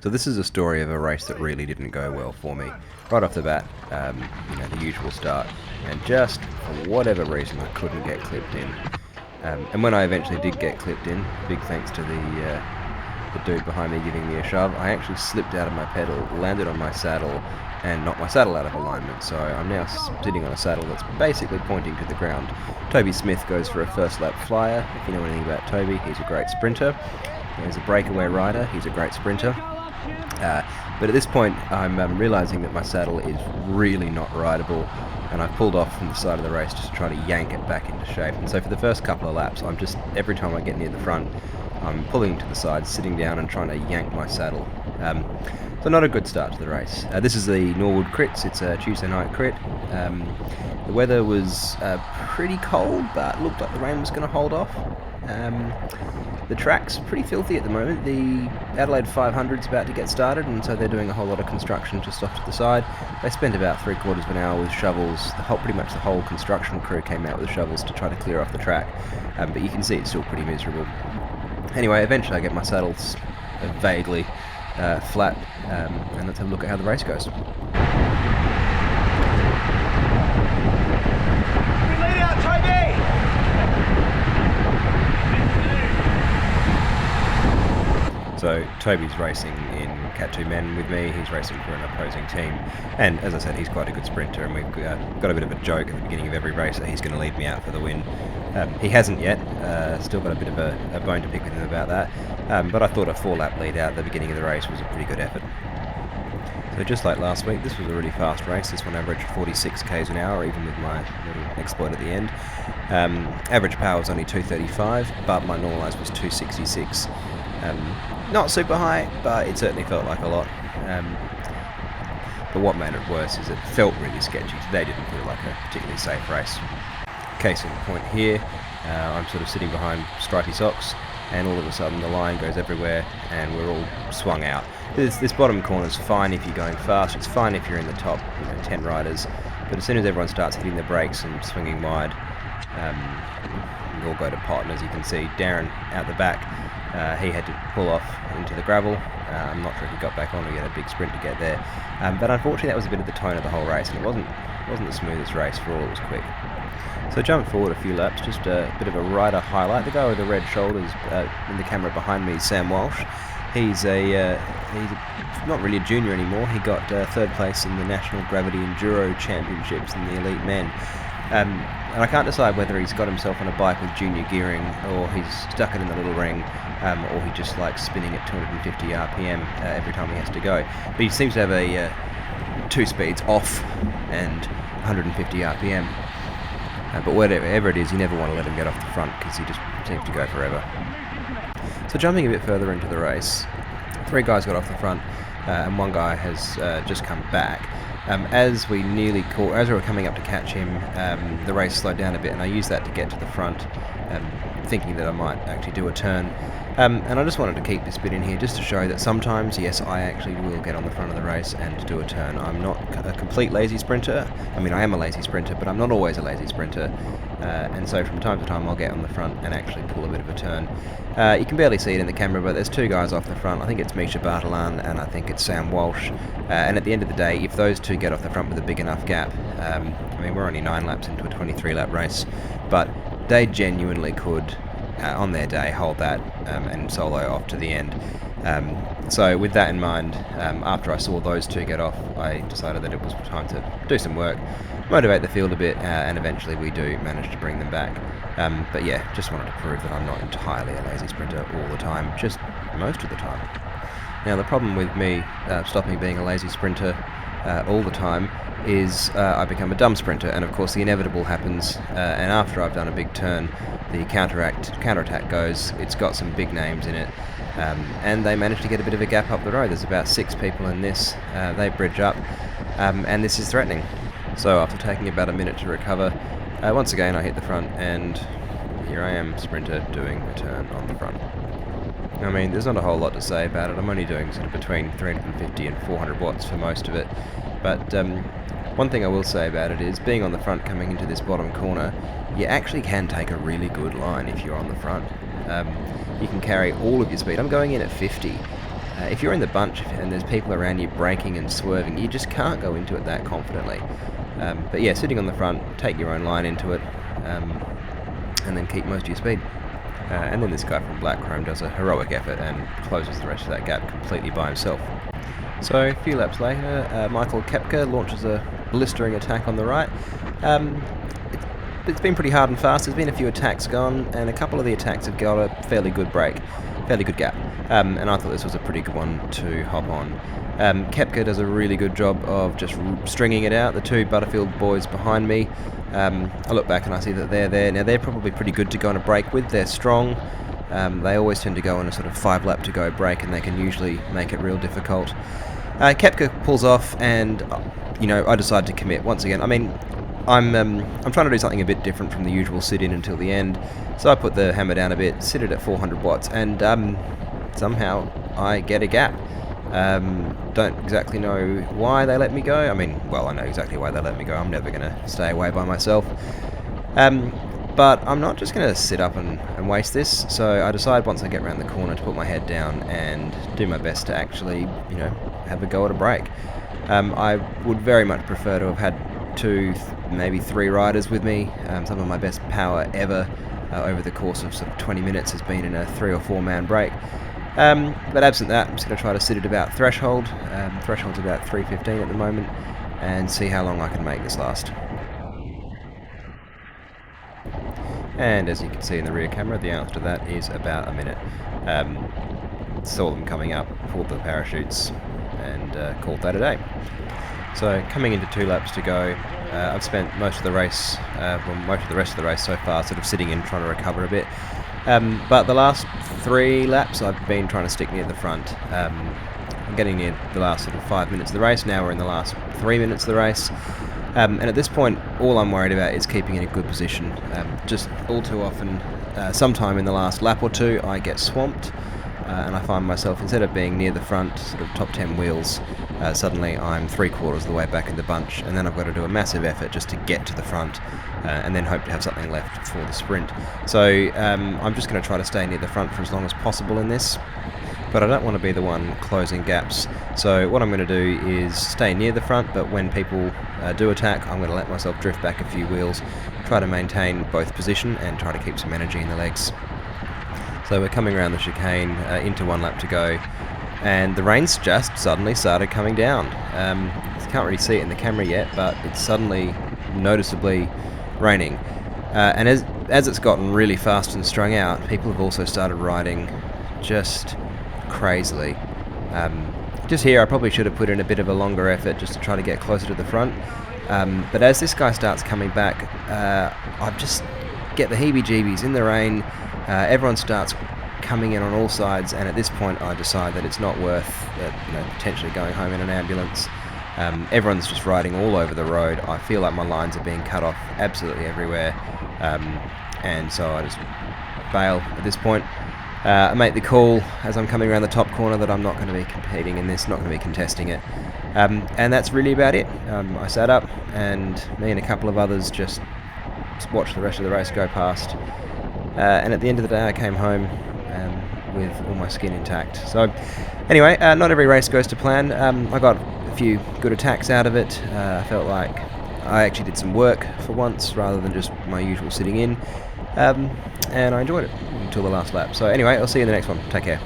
So this is a story of a race that really didn't go well for me. Right off the bat, the usual start, and just for whatever reason I couldn't get clipped in. And when I eventually did get clipped in, big thanks to the dude behind me giving me a shove, I actually slipped out of my pedal, landed on my saddle, and knocked my saddle out of alignment. So I'm now sitting on a saddle that's basically pointing to the ground. Toby Smith goes for a first lap flyer. If you know anything about Toby, he's a great sprinter. He's a breakaway rider, he's a great sprinter. But at this point I'm realising that my saddle is really not rideable, and I've pulled off from the side of the race just to try to yank it back into shape. And so for the first couple of laps, I'm just, every time I get near the front, I'm pulling to the side, sitting down and trying to yank my saddle. So not a good start to the race. This is the Norwood Crits, it's a Tuesday night crit. The weather was pretty cold, but looked like the rain was going to hold off. The track's pretty filthy at the moment. The Adelaide 500's about to get started, and so they're doing a whole lot of construction just off to the side. They spent about 3/4 of an hour with shovels. Pretty much the whole construction crew came out with shovels to try to clear off the track, but you can see it's still pretty miserable. Anyway, eventually I get my saddles vaguely flat, and let's have a look at how the race goes. Lead out, Toby! So Toby's racing in Cat 2 Men with me, he's racing for an opposing team, and as I said, he's quite a good sprinter, and we've got a bit of a joke at the beginning of every race that he's going to lead me out for the win. He hasn't yet, still got a bit of a bone to pick with him about that, but I thought a 4-lap lead out at the beginning of the race was a pretty good effort. So just like last week, this was a really fast race. This one averaged 46 k's an hour, even with my little exploit at the end. Average power was only 235, but my normalised was 266. Not super high, but it certainly felt like a lot. But what made it worse is it felt really sketchy. Today didn't feel like a particularly safe race. Case in point here, I'm sort of sitting behind stripy socks, and all of a sudden the line goes everywhere and we're all swung out. This bottom corner's fine if you're going fast, it's fine if you're in the top 10 riders, but as soon as everyone starts hitting the brakes and swinging wide, we all go to pot. And as you can see, Darren out the back, he had to pull off into the gravel. I'm not sure if he got back on, he had a big sprint to get there, but unfortunately that was a bit of the tone of the whole race, and it wasn't the smoothest race for all it was quick. So jump forward a few laps, just a bit of a rider highlight. The guy with the red shoulders in the camera behind me is Sam Walsh. He's not really a junior anymore. He got third place in the National Gravity Enduro Championships in the Elite Men. And I can't decide whether he's got himself on a bike with junior gearing, or he's stuck it in the little ring, or he just likes spinning at 250 RPM every time he has to go. But he seems to have two speeds off and 150 RPM. But whatever it is, you never want to let him get off the front because he just seems to go forever. So jumping a bit further into the race, 3 guys got off the front, and 1 guy has just come back. As we were coming up to catch him, the race slowed down a bit, and I used that to get to the front, thinking that I might actually do a turn. And I just wanted to keep this bit in here just to show that sometimes, yes, I actually will get on the front of the race and do a turn. I'm not a complete lazy sprinter. I mean, I am a lazy sprinter, but I'm not always a lazy sprinter. And so from time to time I'll get on the front and actually pull a bit of a turn. You can barely see it in the camera, but there's 2 guys off the front. I think it's Misha Bartalan and I think it's Sam Walsh. And at the end of the day, if those 2 get off the front with a big enough gap, I mean, we're only 9 laps into a 23-lap race, but they genuinely could, on their day, hold that and solo off to the end. So with that in mind, after I saw those 2 get off, I decided that it was time to do some work, motivate the field a bit, and eventually we do manage to bring them back. But yeah, just wanted to prove that I'm not entirely a lazy sprinter all the time, just most of the time. Now the problem with me stopping being a lazy sprinter all the time is I become a dumb sprinter, and of course the inevitable happens, and after I've done a big turn, the counterattack goes. It's got some big names in it, and they manage to get a bit of a gap up the road. There's about 6 people in this. They bridge up, and this is threatening. So after taking about a minute to recover, once again I hit the front, and here I am, sprinter, doing a turn on the front. I mean, there's not a whole lot to say about it. I'm only doing sort of between 350 and 400 watts for most of it, but one thing I will say about it is, being on the front coming into this bottom corner, you actually can take a really good line if you're on the front. You can carry all of your speed. I'm going in at 50, if you're in the bunch and there's people around you braking and swerving, you just can't go into it that confidently. But yeah, sitting on the front, take your own line into it, and then keep most of your speed. And then this guy from Black Chrome does a heroic effort and closes the rest of that gap completely by himself. So a few laps later, Michael Kepka launches a blistering attack on the right. It's been pretty hard and fast. There's been a few attacks gone, and a couple of the attacks have got a fairly good break, fairly good gap. And I thought this was a pretty good one to hop on. Kepka does a really good job of just stringing it out. The two Butterfield boys behind me, I look back and I see that they're there. Now they're probably pretty good to go on a break with. They're strong. They always tend to go on a sort of 5 lap to go break, and they can usually make it real difficult. Kepka pulls off, and I decide to commit once again. I mean, I'm trying to do something a bit different from the usual sit-in until the end, so I put the hammer down a bit, sit it at 400 watts, and somehow I get a gap. Don't exactly know why they let me go. I mean, well, I know exactly why they let me go. I'm never going to stay away by myself. But I'm not just going to sit up and waste this, so I decide once I get around the corner to put my head down and do my best to actually, have a go at a break. I would very much prefer to have had 2, maybe 3 riders with me. Some of my best power ever over the course of sort of 20 minutes has been in a 3 or 4 man break. But absent that, I'm just going to try to sit at about threshold. Threshold's about 3:15 at the moment, and see how long I can make this last. And as you can see in the rear camera, the answer to that is about a minute. Saw them coming up, pulled the parachutes, and called that a day. So coming into 2 laps to go, I've spent most of the race, most of the rest of the race so far, sort of sitting in trying to recover a bit. But the last 3 laps I've been trying to stick near the front. I'm getting near the last sort of 5 minutes of the race. Now we're in the last 3 minutes of the race. And at this point, all I'm worried about is keeping in a good position. Just all too often, sometime in the last lap or 2, I get swamped, and I find myself, instead of being near the front, sort of top 10 wheels, suddenly I'm 3/4 of the way back in the bunch, and then I've got to do a massive effort just to get to the front, and then hope to have something left for the sprint. So I'm just going to try to stay near the front for as long as possible in this. But I don't want to be the one closing gaps. So what I'm going to do is stay near the front, but when people do attack, I'm going to let myself drift back a few wheels, try to maintain both position and try to keep some energy in the legs. So we're coming around the chicane into 1 lap to go, and the rain's just suddenly started coming down. You can't really see it in the camera yet, but it's suddenly noticeably raining. And as it's gotten really fast and strung out, people have also started riding just crazily. Just here I probably should have put in a bit of a longer effort just to try to get closer to the front, but as this guy starts coming back, I just get the heebie-jeebies in the rain. Everyone starts coming in on all sides, and at this point I decide that it's not worth potentially going home in an ambulance. Everyone's just riding all over the road. I feel like my lines are being cut off absolutely everywhere, and so I just bail at this point. I make the call as I'm coming around the top corner that I'm not going to be competing in this, not going to be contesting it. And that's really about it. I sat up, and me and a couple of others just watched the rest of the race go past. And at the end of the day, I came home with all my skin intact. So anyway, not every race goes to plan. I got a few good attacks out of it. I felt like I actually did some work for once rather than just my usual sitting in. And I enjoyed it until the last lap. So anyway, I'll see you in the next one. Take care.